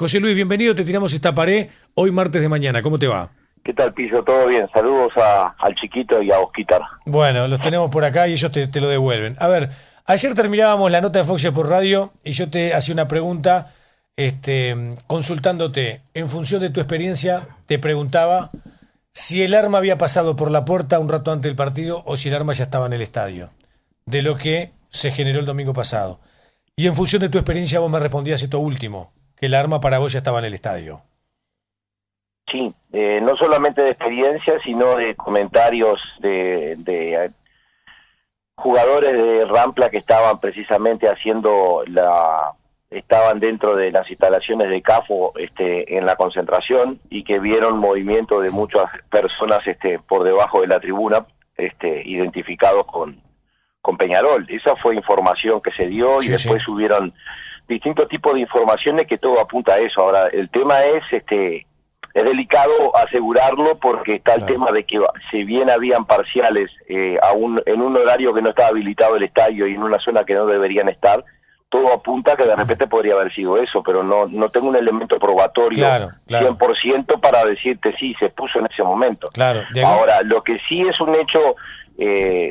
José Luis, bienvenido, te tiramos esta pared hoy martes de mañana, ¿cómo te va? ¿Qué tal, Pillo? ¿Todo bien? Saludos al chiquito y a Osquitar. Bueno, los tenemos por acá y ellos te lo devuelven. A ver, ayer terminábamos la nota de Fox por Radio y yo te hacía una pregunta consultándote. En función de tu experiencia, te preguntaba si el arma había pasado por la puerta un rato antes del partido o si el arma ya estaba en el estadio, de lo que se generó el domingo pasado. Y en función de tu experiencia vos me respondías esto último, que el arma para vos ya estaba en el estadio. Sí, no solamente de experiencia, sino de comentarios de jugadores de Rampla que estaban precisamente estaban dentro de las instalaciones de CAFO en la concentración y que vieron movimiento de muchas personas por debajo de la tribuna, identificados con Peñarol. Esa fue información que se dio y después hubieron distintos tipos de informaciones que todo apunta a eso. Ahora, el tema es delicado asegurarlo porque está el tema de que si bien habían parciales en un horario que no estaba habilitado el estadio y en una zona que no deberían estar, todo apunta que de repente podría haber sido eso, pero no tengo un elemento probatorio 100% para decirte sí, se puso en ese momento. Ahora, lo que sí es un hecho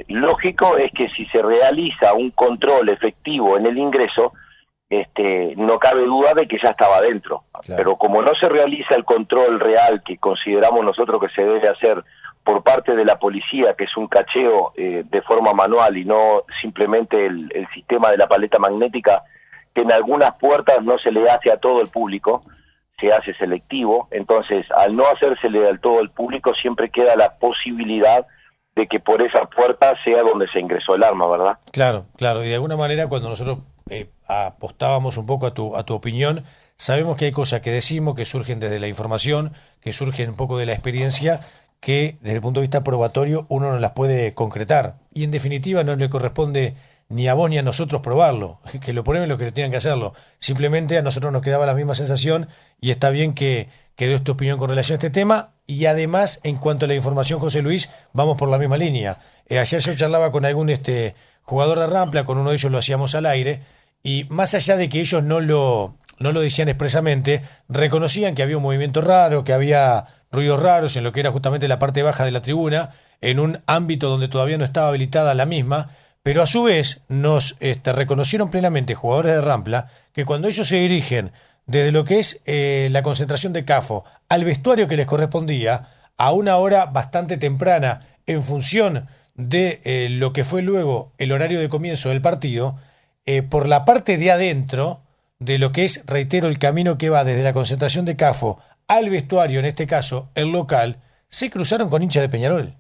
lógico es que si se realiza un control efectivo en el ingreso, no cabe duda de que ya estaba adentro. Pero como no se realiza el control real que consideramos nosotros que se debe hacer por parte de la policía, que es un cacheo de forma manual y no simplemente el sistema de la paleta magnética, que en algunas puertas no se le hace a todo el público, se hace selectivo. Entonces, al no hacérsele al todo el público, siempre queda la posibilidad de que por esa puerta sea donde se ingresó el arma, ¿verdad? Claro, y de alguna manera cuando nosotros apostábamos un poco a tu opinión, sabemos que hay cosas que decimos que surgen desde la información, que surgen un poco de la experiencia, que desde el punto de vista probatorio uno no las puede concretar. Y en definitiva no le corresponde ni a vos ni a nosotros probarlo, que lo prueben los que tengan que hacerlo. Simplemente a nosotros nos quedaba la misma sensación y está bien que des tu opinión con relación a este tema. Y además, en cuanto a la información, José Luis, vamos por la misma línea. Ayer yo charlaba con algún jugador de Rampla, con uno de ellos lo hacíamos al aire, y más allá de que ellos no lo decían expresamente, reconocían que había un movimiento raro, que había ruidos raros en lo que era justamente la parte baja de la tribuna, en un ámbito donde todavía no estaba habilitada la misma, pero a su vez nos reconocieron plenamente jugadores de Rampla que cuando ellos se dirigen desde lo que es la concentración de CAFO al vestuario que les correspondía, a una hora bastante temprana en función de lo que fue luego el horario de comienzo del partido, por la parte de adentro de lo que es, reitero, el camino que va desde la concentración de CAFO al vestuario, en este caso el local, se cruzaron con hinchas de Peñarol.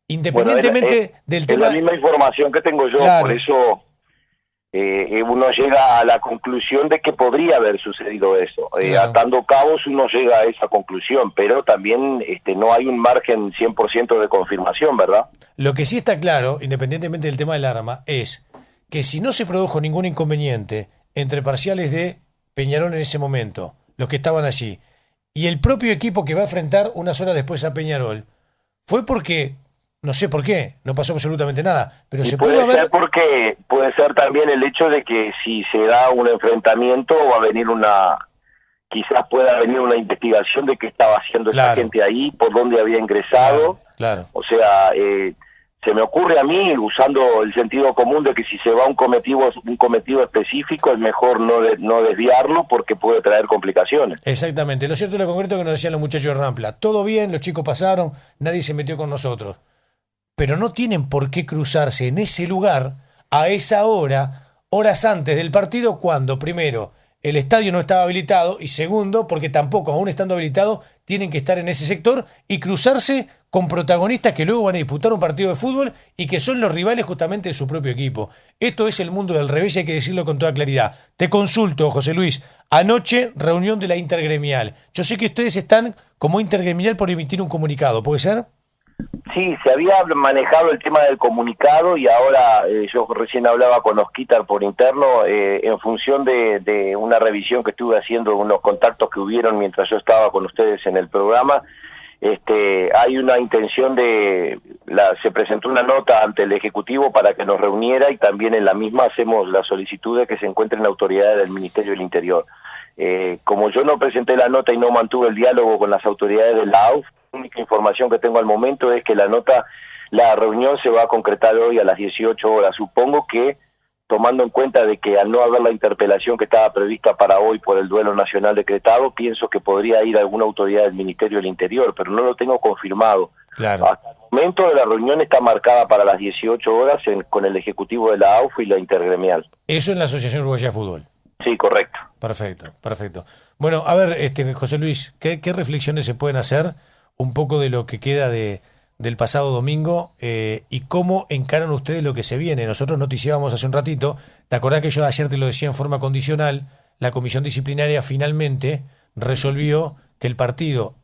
Independientemente del tema... Es la misma información que tengo yo, por eso uno llega a la conclusión de que podría haber sucedido eso. Atando cabos uno llega a esa conclusión, pero también no hay un margen 100% de confirmación, ¿verdad? Lo que sí está claro, independientemente del tema del arma, es que si no se produjo ningún inconveniente entre parciales de Peñarol en ese momento, los que estaban allí, y el propio equipo que va a enfrentar unas horas después a Peñarol, fue porque, no sé por qué, no pasó absolutamente nada, pero se pudo haber... ser porque puede ser también el hecho de que si se da un enfrentamiento va a venir quizás pueda venir una investigación de qué estaba haciendo esa gente ahí, por dónde había ingresado, o sea... se me ocurre a mí, usando el sentido común, de que si se va a un cometido específico, es mejor no desviarlo porque puede traer complicaciones. Exactamente. Lo cierto y lo concreto que nos decían los muchachos de Rampla. Todo bien, los chicos pasaron, nadie se metió con nosotros. Pero no tienen por qué cruzarse en ese lugar a esa hora, horas antes del partido, cuando, primero, el estadio no estaba habilitado y segundo, porque tampoco, aún estando habilitado, tienen que estar en ese sector y cruzarse con protagonistas que luego van a disputar un partido de fútbol y que son los rivales justamente de su propio equipo. Esto es el mundo del revés y hay que decirlo con toda claridad. Te consulto, José Luis, anoche reunión de la intergremial. Yo sé que ustedes están como intergremial por emitir un comunicado, ¿puede ser? Sí, se había manejado el tema del comunicado y ahora yo recién hablaba con Osquitar por interno en función de una revisión que estuve haciendo, unos contactos que hubieron mientras yo estaba con ustedes en el programa. Hay una intención se presentó una nota ante el Ejecutivo para que nos reuniera, y también en la misma hacemos la solicitud de que se encuentren autoridades del Ministerio del Interior. Como yo no presenté la nota y no mantuve el diálogo con las autoridades de la AUF, la única información que tengo al momento es que la reunión se va a concretar hoy a las 18 horas. Supongo que, tomando en cuenta de que al no haber la interpelación que estaba prevista para hoy por el duelo nacional decretado, pienso que podría ir alguna autoridad del Ministerio del Interior, pero no lo tengo confirmado. Claro. Hasta el momento de la reunión está marcada para las 18 horas con el Ejecutivo de la AUF y la Intergremial. Eso en la Asociación Uruguaya de Fútbol. Sí, correcto. Perfecto, perfecto. Bueno, a ver, José Luis, ¿qué reflexiones se pueden hacer un poco de lo que queda del pasado domingo y cómo encaran ustedes lo que se viene? Nosotros noticiábamos hace un ratito, ¿te acordás que yo ayer te lo decía en forma condicional? La comisión disciplinaria finalmente resolvió que el partido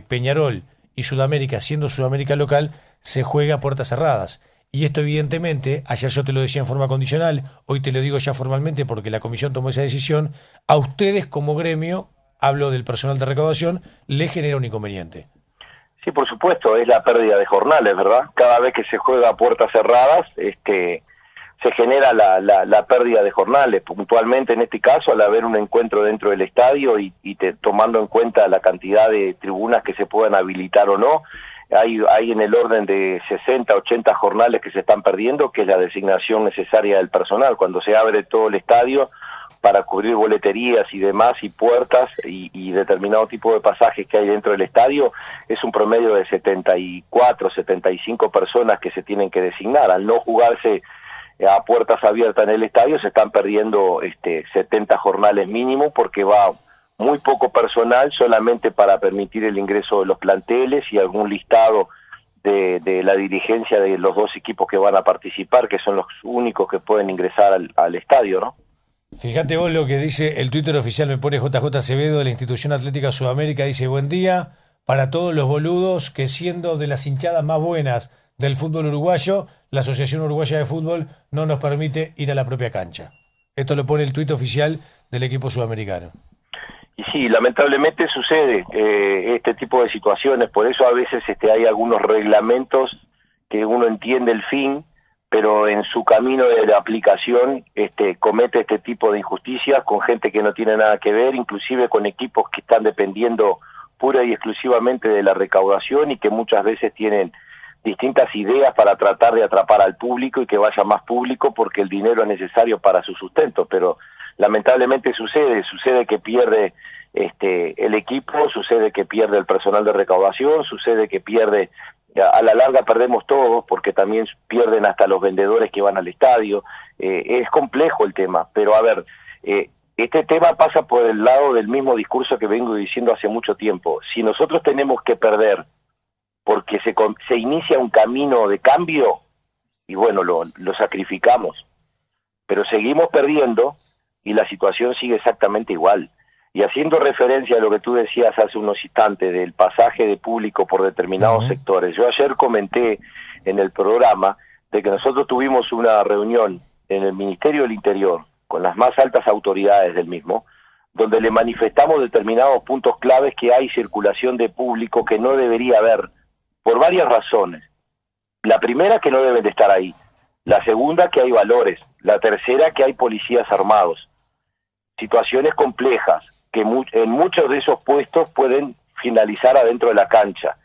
Peñarol y Sudamérica, siendo Sudamérica local, se juega a puertas cerradas. Y esto evidentemente, ayer yo te lo decía en forma condicional, hoy te lo digo ya formalmente porque la comisión tomó esa decisión, a ustedes como gremio, hablo del personal de recaudación, le genera un inconveniente. Sí, por supuesto, es la pérdida de jornales, ¿verdad? Cada vez que se juega a puertas cerradas, se genera la pérdida de jornales. Puntualmente, en este caso, al haber un encuentro dentro del estadio y tomando en cuenta la cantidad de tribunas que se puedan habilitar o no, hay en el orden de 60, 80 jornales que se están perdiendo, que es la designación necesaria del personal. Cuando se abre todo el estadio para cubrir boleterías y demás, y puertas y determinado tipo de pasajes que hay dentro del estadio, es un promedio de 74, 75 personas que se tienen que designar. Al no jugarse a puertas abiertas en el estadio, se están perdiendo 70 jornales mínimo, porque va muy poco personal solamente para permitir el ingreso de los planteles y algún listado de la dirigencia de los dos equipos que van a participar, que son los únicos que pueden ingresar al estadio, ¿no? Fíjate vos lo que dice el Twitter oficial, me pone JJ Acevedo de la Institución Atlética Sudamérica, dice: buen día para todos los boludos que, siendo de las hinchadas más buenas del fútbol uruguayo, la Asociación Uruguaya de Fútbol no nos permite ir a la propia cancha. Esto lo pone el tuit oficial del equipo sudamericano. Y sí, lamentablemente sucede este tipo de situaciones, por eso a veces hay algunos reglamentos que uno entiende el fin, pero en su camino de la aplicación comete este tipo de injusticias con gente que no tiene nada que ver, inclusive con equipos que están dependiendo pura y exclusivamente de la recaudación y que muchas veces tienen distintas ideas para tratar de atrapar al público y que vaya más público porque el dinero es necesario para su sustento, pero lamentablemente sucede que pierde el equipo, sucede que pierde el personal de recaudación, sucede que pierde, a la larga perdemos todos porque también pierden hasta los vendedores que van al estadio. Es complejo el tema, pero a ver, este tema pasa por el lado del mismo discurso que vengo diciendo hace mucho tiempo. Si nosotros tenemos que perder porque se inicia un camino de cambio, y bueno, lo sacrificamos, pero seguimos perdiendo y la situación sigue exactamente igual. Y haciendo referencia a lo que tú decías hace unos instantes del pasaje de público por determinados sectores, yo ayer comenté en el programa de que nosotros tuvimos una reunión en el Ministerio del Interior con las más altas autoridades del mismo, donde le manifestamos determinados puntos claves que hay circulación de público que no debería haber, por varias razones. La primera, que no deben de estar ahí. La segunda, que hay valores. La tercera, que hay policías armados. Situaciones complejas que en muchos de esos puestos pueden finalizar adentro de la cancha.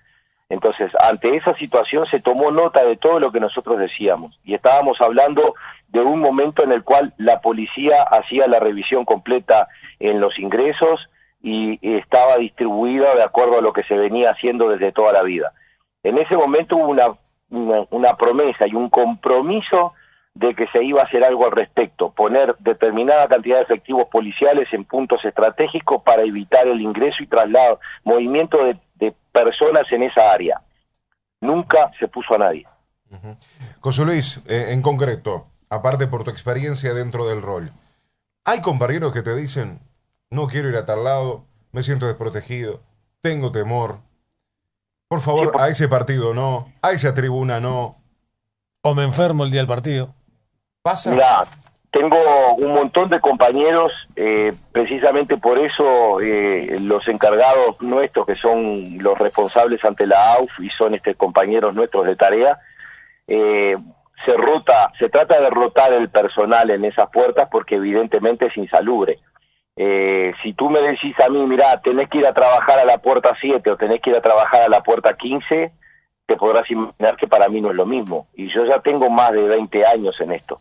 Entonces, ante esa situación se tomó nota de todo lo que nosotros decíamos y estábamos hablando de un momento en el cual la policía hacía la revisión completa en los ingresos y estaba distribuida de acuerdo a lo que se venía haciendo desde toda la vida. En ese momento hubo una promesa y un compromiso de que se iba a hacer algo al respecto, poner determinada cantidad de efectivos policiales en puntos estratégicos para evitar el ingreso y traslado, movimiento de personas en esa área. Nunca se puso a nadie. José Luis, en concreto, aparte por tu experiencia dentro del rol, ¿hay compañeros que te dicen: no quiero ir a tal lado, me siento desprotegido, tengo temor, por favor, a ese partido no, a esa tribuna no? O me enfermo el día del partido. ¿Pasa? Mirá, Tengo un montón de compañeros, precisamente por eso los encargados nuestros, que son los responsables ante la AUF y son compañeros nuestros de tarea, se trata de rotar el personal en esas puertas porque evidentemente es insalubre. Si tú me decís a mí, mirá, tenés que ir a trabajar a la puerta 7 o tenés que ir a trabajar a la puerta 15, te podrás imaginar que para mí no es lo mismo. Y yo ya tengo más de 20 años en esto.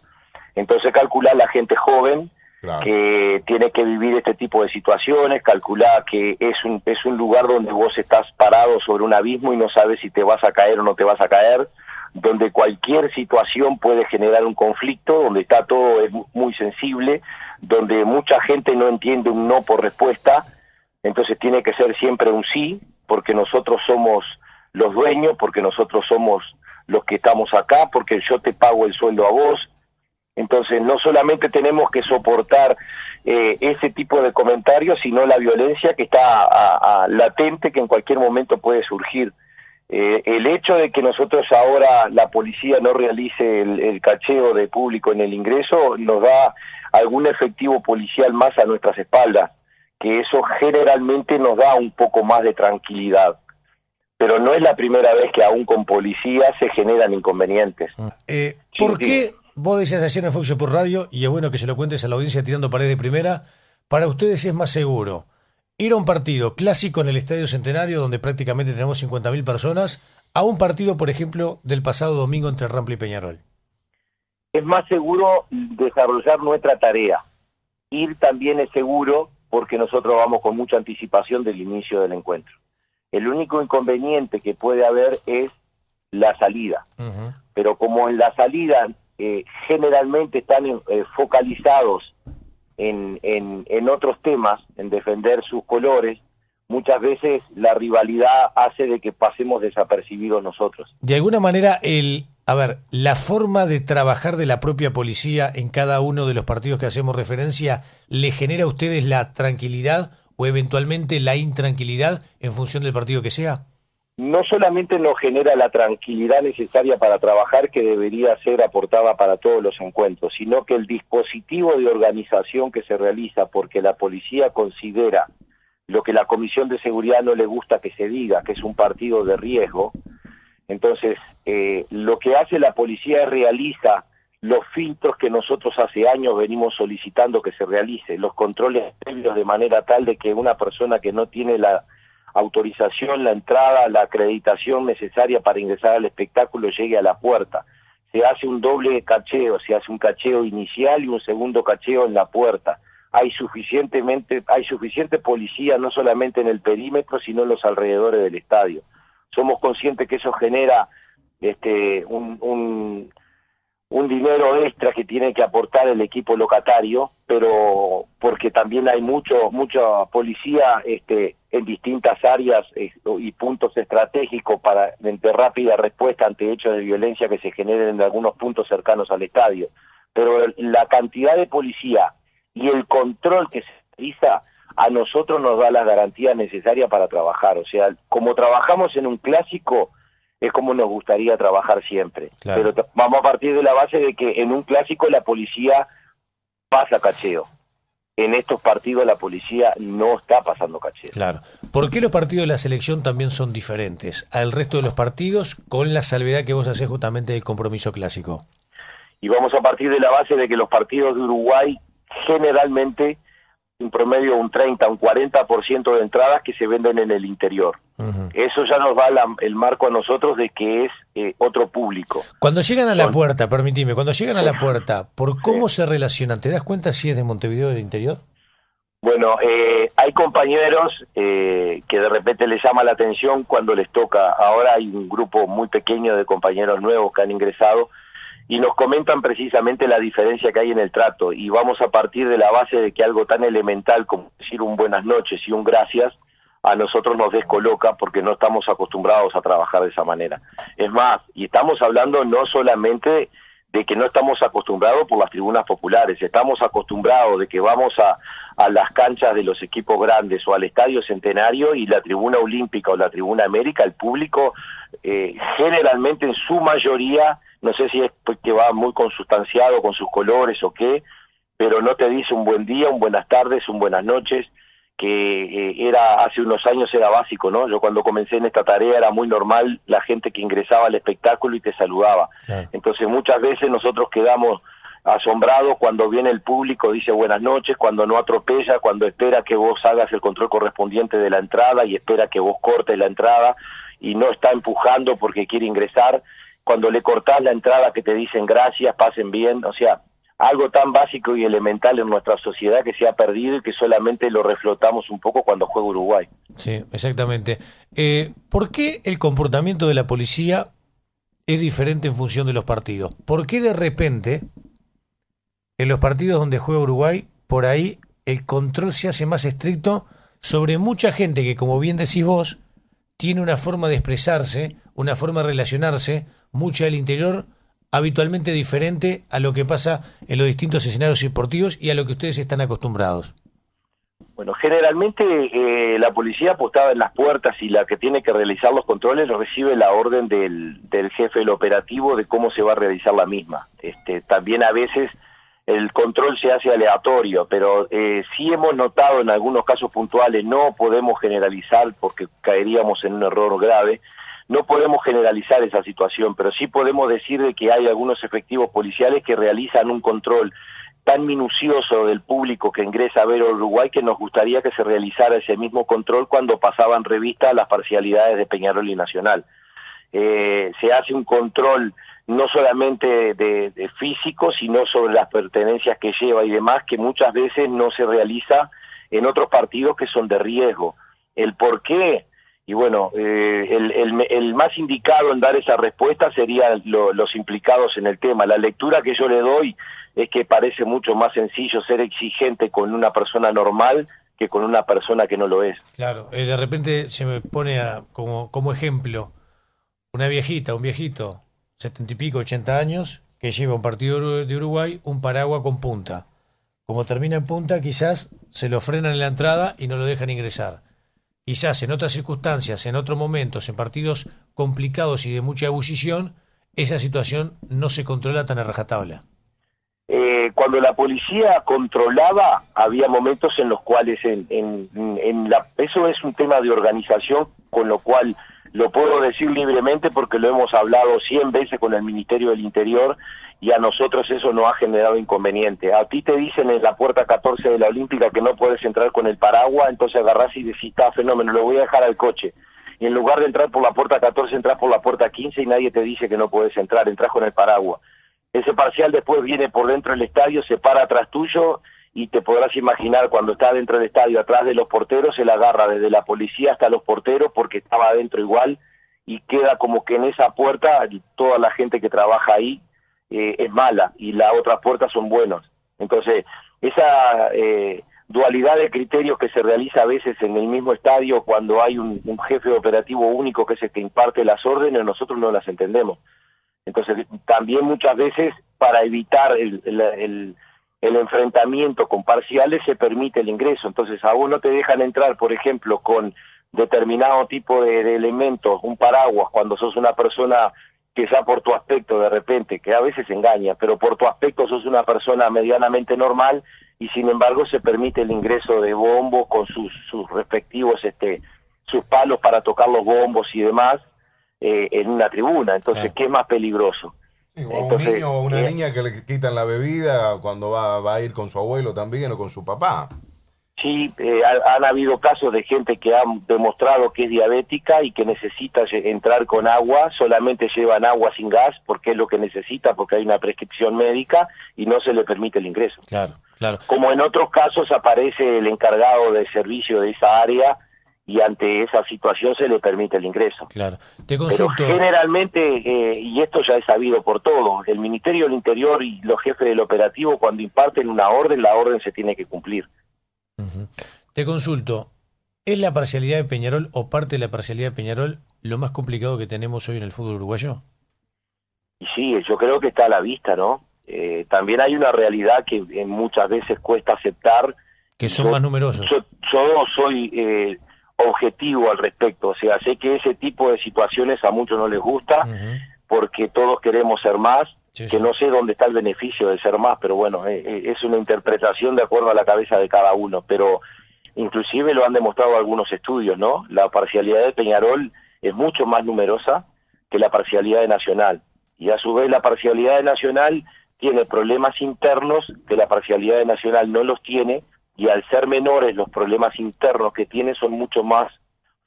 Entonces calcular la gente joven, claro, que tiene que vivir este tipo de situaciones, calcular que es un lugar donde vos estás parado sobre un abismo y no sabes si te vas a caer o no te vas a caer, donde cualquier situación puede generar un conflicto, donde está todo es muy sensible, donde mucha gente no entiende un no por respuesta, entonces tiene que ser siempre un sí, porque nosotros somos los dueños, porque nosotros somos los que estamos acá, porque yo te pago el sueldo a vos. Entonces no solamente tenemos que soportar ese tipo de comentarios, sino la violencia que está latente, que en cualquier momento puede surgir. El hecho de que nosotros ahora la policía no realice el cacheo de público en el ingreso nos da algún efectivo policial más a nuestras espaldas, que eso generalmente nos da un poco más de tranquilidad. Pero no es la primera vez que aún con policía se generan inconvenientes. ¿Por qué vos decías ayer en Fox por Radio, y es bueno que se lo cuentes a la audiencia tirando pared de primera, para ustedes es más seguro ir a un partido clásico en el Estadio Centenario, donde prácticamente tenemos 50.000 personas, a un partido, por ejemplo, del pasado domingo entre Rampla y Peñarol? Es más seguro desarrollar nuestra tarea. Ir también es seguro porque nosotros vamos con mucha anticipación del inicio del encuentro. El único inconveniente que puede haber es la salida. Uh-huh. Pero como en la salida generalmente están focalizados en otros temas, en defender sus colores, muchas veces la rivalidad hace de que pasemos desapercibidos nosotros. De alguna manera, la forma de trabajar de la propia policía en cada uno de los partidos que hacemos referencia, ¿le genera a ustedes la tranquilidad o eventualmente la intranquilidad en función del partido que sea? No solamente nos genera la tranquilidad necesaria para trabajar, que debería ser aportada para todos los encuentros, sino que el dispositivo de organización que se realiza, porque la policía considera lo que la Comisión de Seguridad no le gusta que se diga, que es un partido de riesgo, entonces lo que hace la policía es realiza los filtros que nosotros hace años venimos solicitando que se realice, los controles previos, de manera tal de que una persona que no tiene la autorización, la entrada, la acreditación necesaria para ingresar al espectáculo llegue a la puerta. Se hace un doble cacheo, se hace un cacheo inicial y un segundo cacheo en la puerta. Hay suficiente policía no solamente en el perímetro, sino en los alrededores del estadio. Somos conscientes que eso genera un dinero extra que tiene que aportar el equipo locatario, pero porque también hay mucha policía en distintas áreas y puntos estratégicos de rápida respuesta ante hechos de violencia que se generen en algunos puntos cercanos al estadio. Pero la cantidad de policía y el control que se realiza a nosotros nos da las garantías necesarias para trabajar. O sea, como trabajamos en un clásico, es como nos gustaría trabajar siempre. Claro. Pero vamos a partir de la base de que en un clásico la policía pasa cacheo. En estos partidos la policía no está pasando cacheo. Claro. ¿Por qué los partidos de la selección también son diferentes al resto de los partidos, con la salvedad que vos hacés justamente del compromiso clásico? Y vamos a partir de la base de que los partidos de Uruguay generalmente en promedio un 30, un 40% de entradas que se venden en el interior. Uh-huh. Eso ya nos da el marco a nosotros de que es otro público. Cuando llegan a la puerta, permitime, ¿por cómo se relacionan? ¿Te das cuenta si es de Montevideo o del interior? Bueno, hay compañeros que de repente les llama la atención cuando les toca. Ahora hay un grupo muy pequeño de compañeros nuevos que han ingresado y nos comentan precisamente la diferencia que hay en el trato, y vamos a partir de la base de que algo tan elemental como decir un buenas noches y un gracias a nosotros nos descoloca porque no estamos acostumbrados a trabajar de esa manera. Es más, y estamos hablando no solamente de que no estamos acostumbrados por las tribunas populares, estamos acostumbrados de que vamos a las canchas de los equipos grandes o al Estadio Centenario y la tribuna olímpica o la tribuna América, el público generalmente en su mayoría, no sé si es porque va muy consustanciado con sus colores o qué, pero no te dice un buen día, un buenas tardes, un buenas noches, que hace unos años era básico, ¿no? Yo cuando comencé en esta tarea era muy normal la gente que ingresaba al espectáculo y te saludaba. Claro. Entonces muchas veces nosotros quedamos asombrados cuando viene el público, dice buenas noches, cuando no atropella, cuando espera que vos hagas el control correspondiente de la entrada y espera que vos cortes la entrada y no está empujando porque quiere ingresar, cuando le cortás la entrada que te dicen gracias, pasen bien, o sea, algo tan básico y elemental en nuestra sociedad que se ha perdido y que solamente lo reflotamos un poco cuando juega Uruguay. Sí, exactamente. ¿Por qué el comportamiento de la policía es diferente en función de los partidos? ¿Por qué de repente en los partidos donde juega Uruguay, por ahí el control se hace más estricto sobre mucha gente que, como bien decís vos, tiene una forma de expresarse, una forma de relacionarse, mucha del interior, habitualmente diferente a lo que pasa en los distintos escenarios deportivos y a lo que ustedes están acostumbrados? Bueno, generalmente la policía apostada en las puertas y la que tiene que realizar los controles recibe la orden del jefe del operativo de cómo se va a realizar la misma. También a veces el control se hace aleatorio, pero sí hemos notado en algunos casos puntuales, no podemos generalizar porque caeríamos en un error grave, no podemos generalizar esa situación, pero sí podemos decir de que hay algunos efectivos policiales que realizan un control tan minucioso del público que ingresa a ver a Uruguay que nos gustaría que se realizara ese mismo control cuando pasaban revista a las parcialidades de Peñarol y Nacional. Se hace un control no solamente de físico, sino sobre las pertenencias que lleva y demás, que muchas veces no se realiza en otros partidos que son de riesgo. ¿El por qué? Y bueno, el más indicado en dar esa respuesta serían los implicados en el tema. La lectura que yo le doy es que parece mucho más sencillo ser exigente con una persona normal que con una persona que no lo es. Claro, de repente se me pone como ejemplo una viejita, un viejito, 70 y pico, 80 años, que lleva un partido de Uruguay, un paraguas con punta. Como termina en punta, quizás se lo frenan en la entrada y no lo dejan ingresar. Quizás en otras circunstancias, en otros momentos, en partidos complicados y de mucha ebullición, esa situación no se controla tan a rajatabla. Cuando la policía controlaba, había momentos en los cuales eso es un tema de organización, con lo cual lo puedo decir libremente porque lo hemos hablado 100 veces con el Ministerio del Interior y a nosotros eso no ha generado inconveniente. A ti te dicen en la puerta 14 de la Olímpica que no puedes entrar con el paraguas, entonces agarrás y decís, está fenómeno, lo voy a dejar al coche. Y en lugar de entrar por la puerta 14, entras por la puerta 15 y nadie te dice que no puedes entrar, entras con el paraguas. Ese parcial después viene por dentro del estadio, se para atrás tuyo y te podrás imaginar cuando está dentro del estadio, atrás de los porteros, se la agarra desde la policía hasta los porteros porque estaba adentro igual y queda como que en esa puerta toda la gente que trabaja ahí es mala y las otras puertas son buenos. Entonces, esa dualidad de criterios que se realiza a veces en el mismo estadio cuando hay un jefe operativo único que es el que imparte las órdenes, nosotros no las entendemos. Entonces, también muchas veces, para evitar el enfrentamiento con parciales, se permite el ingreso. Entonces, a vos no te dejan entrar, por ejemplo, con determinado tipo de elementos, un paraguas, cuando sos una persona que ya por tu aspecto de repente, que a veces engaña, pero por tu aspecto sos una persona medianamente normal y sin embargo se permite el ingreso de bombos con sus respectivos sus palos para tocar los bombos y demás en una tribuna. Entonces, ¿qué es más peligroso? Sí, o Entonces, un niño o una niña que le quitan la bebida cuando va a ir con su abuelo también o con su papá. Sí, han habido casos de gente que ha demostrado que es diabética y que necesita entrar con agua, solamente llevan agua sin gas porque es lo que necesita, porque hay una prescripción médica y no se le permite el ingreso. Claro, claro. Como en otros casos aparece el encargado de servicio de esa área y ante esa situación se le permite el ingreso. Claro. Te consulto. Pero generalmente, y esto ya es sabido por todos, el Ministerio del Interior y los jefes del operativo cuando imparten una orden, la orden se tiene que cumplir. Uh-huh. Te consulto, ¿es la parcialidad de Peñarol o parte de la parcialidad de Peñarol lo más complicado que tenemos hoy en el fútbol uruguayo? Y sí, yo creo que está a la vista, ¿no? También hay una realidad que muchas veces cuesta aceptar. Que son más numerosos. Yo soy objetivo al respecto, o sea, sé que ese tipo de situaciones a muchos no les gusta, porque todos queremos ser más, Sí, que sí. no sé dónde está el beneficio de ser más, pero bueno, es una interpretación de acuerdo a la cabeza de cada uno, pero inclusive lo han demostrado algunos estudios, ¿no? La parcialidad de Peñarol es mucho más numerosa que la parcialidad de Nacional, y a su vez la parcialidad de Nacional tiene problemas internos que la parcialidad de Nacional no los tiene, y al ser menores los problemas internos que tiene son mucho más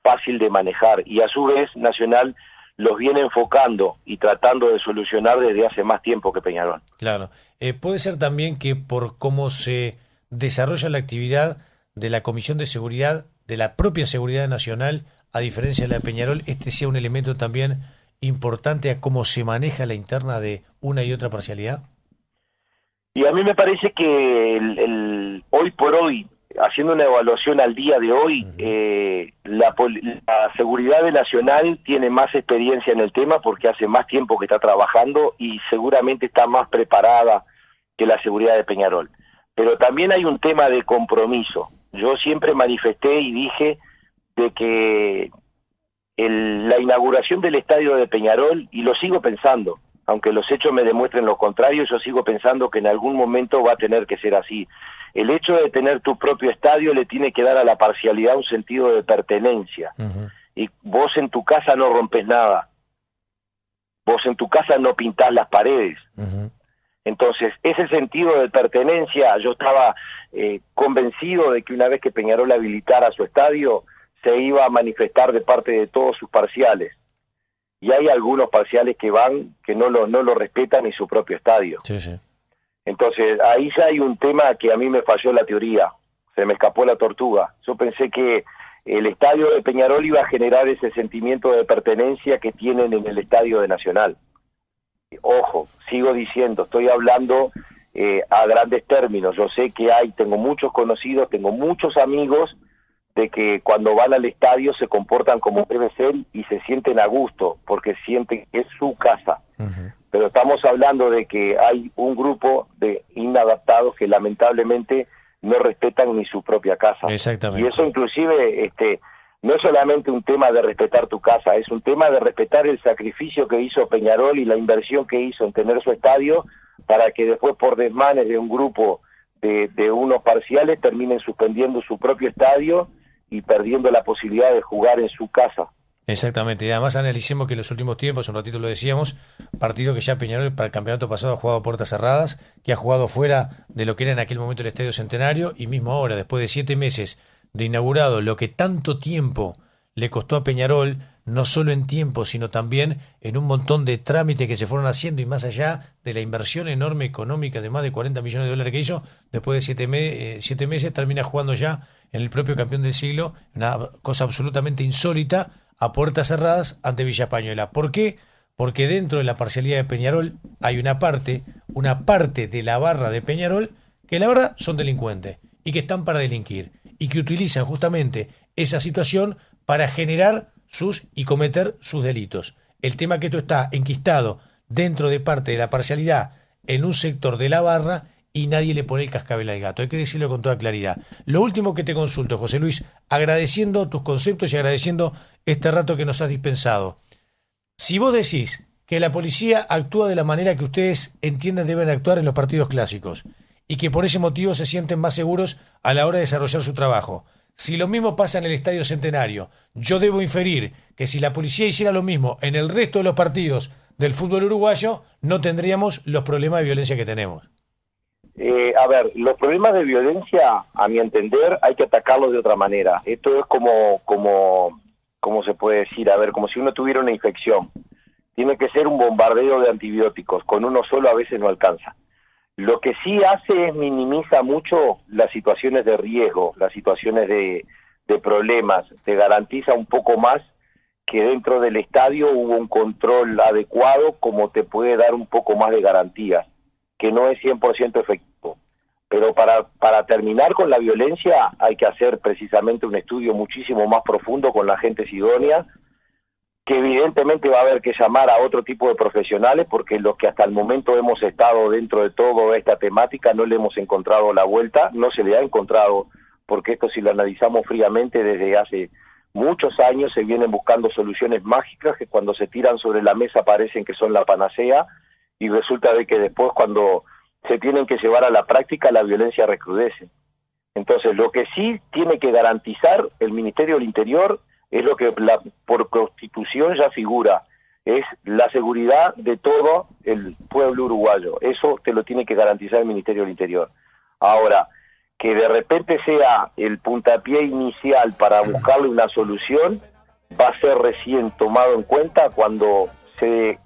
fácil de manejar, y a su vez Nacional los viene enfocando y tratando de solucionar desde hace más tiempo que Peñarol. Claro. Puede ser también que por cómo se desarrolla la actividad de la Comisión de Seguridad, de la propia Seguridad Nacional, a diferencia de la de Peñarol, este sea un elemento también importante a cómo se maneja la interna de una y otra parcialidad. Y a mí me parece que hoy por hoy, haciendo una evaluación al día de hoy, la seguridad de Nacional tiene más experiencia en el tema porque hace más tiempo que está trabajando y seguramente está más preparada que la seguridad de Peñarol. Pero también hay un tema de compromiso. Yo siempre manifesté y dije de que la inauguración del estadio de Peñarol, y lo sigo pensando, aunque los hechos me demuestren lo contrario, yo sigo pensando que en algún momento va a tener que ser así. El hecho de tener tu propio estadio le tiene que dar a la parcialidad un sentido de pertenencia. Y vos en tu casa no rompes nada. Vos en tu casa no pintás las paredes. Entonces, ese sentido de pertenencia, yo estaba convencido de que una vez que Peñarol habilitara su estadio, se iba a manifestar de parte de todos sus parciales. Y hay algunos parciales que no lo respetan ni su propio estadio. Sí, sí. Entonces, ahí ya hay un tema que a mí me falló la teoría, se me escapó la tortuga. Yo pensé que el estadio de Peñarol iba a generar ese sentimiento de pertenencia que tienen en el estadio de Nacional. Ojo, sigo diciendo, estoy hablando a grandes términos. Yo sé que tengo muchos conocidos, tengo muchos amigos de que cuando van al estadio se comportan como debe ser y se sienten a gusto, porque sienten que es su casa. Pero estamos hablando de que hay un grupo de inadaptados que lamentablemente no respetan ni su propia casa. Exactamente. Y eso inclusive no es solamente un tema de respetar tu casa, es un tema de respetar el sacrificio que hizo Peñarol y la inversión que hizo en tener su estadio para que después por desmanes de un grupo de unos parciales terminen suspendiendo su propio estadio y perdiendo la posibilidad de jugar en su casa. Exactamente, y además analicemos que en los últimos tiempos, un ratito lo decíamos, partido que ya Peñarol para el campeonato pasado ha jugado a puertas cerradas, que ha jugado fuera de lo que era en aquel momento el Estadio Centenario, y mismo ahora, después de 7 meses de inaugurado, lo que tanto tiempo le costó a Peñarol, no solo en tiempo, sino también en un montón de trámites que se fueron haciendo, y más allá de la inversión enorme económica de más de 40 millones de dólares que hizo, después de 7 meses termina jugando ya en el propio campeón del siglo, una cosa absolutamente insólita, a puertas cerradas ante Villa Española. ¿Por qué? Porque dentro de la parcialidad de Peñarol hay una parte de la barra de Peñarol que la verdad son delincuentes y que están para delinquir y que utilizan justamente esa situación para generar y cometer sus delitos. El tema que esto está enquistado dentro de parte de la parcialidad en un sector de la barra y nadie le pone el cascabel al gato. Hay que decirlo con toda claridad. Lo último que te consulto, José Luis, agradeciendo tus conceptos y agradeciendo este rato que nos has dispensado. Si vos decís que la policía actúa de la manera que ustedes entienden deben actuar en los partidos clásicos y que por ese motivo se sienten más seguros a la hora de desarrollar su trabajo, si lo mismo pasa en el Estadio Centenario, yo debo inferir que si la policía hiciera lo mismo en el resto de los partidos del fútbol uruguayo, no tendríamos los problemas de violencia que tenemos. A ver, los problemas de violencia, a mi entender, hay que atacarlos de otra manera. Esto es ¿cómo se puede decir? A ver, como si uno tuviera una infección. Tiene que ser un bombardeo de antibióticos. Con uno solo a veces no alcanza. Lo que sí hace es minimiza mucho las situaciones de riesgo, las situaciones de problemas. Te garantiza un poco más que dentro del estadio hubo un control adecuado, como te puede dar un poco más de garantías, que no es 100% efectivo. Pero para terminar con la violencia hay que hacer precisamente un estudio muchísimo más profundo con la gente idónea, que evidentemente va a haber que llamar a otro tipo de profesionales, porque los que hasta el momento hemos estado dentro de toda esta temática no le hemos encontrado la vuelta, no se le ha encontrado, porque esto si lo analizamos fríamente desde hace muchos años se vienen buscando soluciones mágicas que cuando se tiran sobre la mesa parecen que son la panacea, y resulta de que después cuando se tienen que llevar a la práctica la violencia recrudece. Entonces lo que sí tiene que garantizar el Ministerio del Interior es lo que por Constitución ya figura, es la seguridad de todo el pueblo uruguayo. Eso te lo tiene que garantizar el Ministerio del Interior. Ahora, que de repente sea el puntapié inicial para buscarle una solución, va a ser recién tomado en cuenta cuando se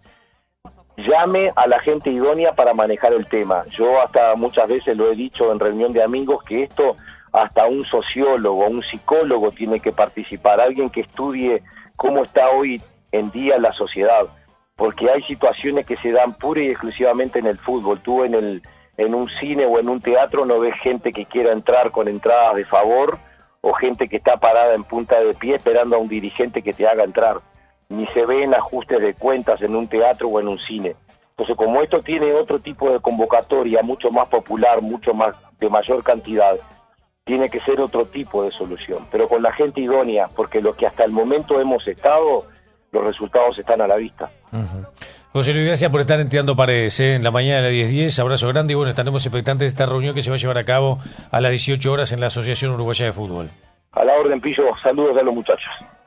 llame a la gente idónea para manejar el tema. Yo hasta muchas veces lo he dicho en reunión de amigos que esto hasta un sociólogo, un psicólogo tiene que participar, alguien que estudie cómo está hoy en día la sociedad, porque hay situaciones que se dan pura y exclusivamente en el fútbol. Tú en un cine o en un teatro no ves gente que quiera entrar con entradas de favor o gente que está parada en punta de pie esperando a un dirigente que te haga entrar. Ni se ven ajustes de cuentas en un teatro o en un cine. Entonces, como esto tiene otro tipo de convocatoria, mucho más popular, mucho más de mayor cantidad, tiene que ser otro tipo de solución, pero con la gente idónea, porque lo que hasta el momento hemos estado, los resultados están a la vista. José Luis, gracias por estar en Tirando Paredes, en la mañana de las 10:10, abrazo grande y bueno, estaremos expectantes de esta reunión que se va a llevar a cabo a las 18 horas en la Asociación Uruguaya de Fútbol. A la orden, Pillo, saludos a los muchachos.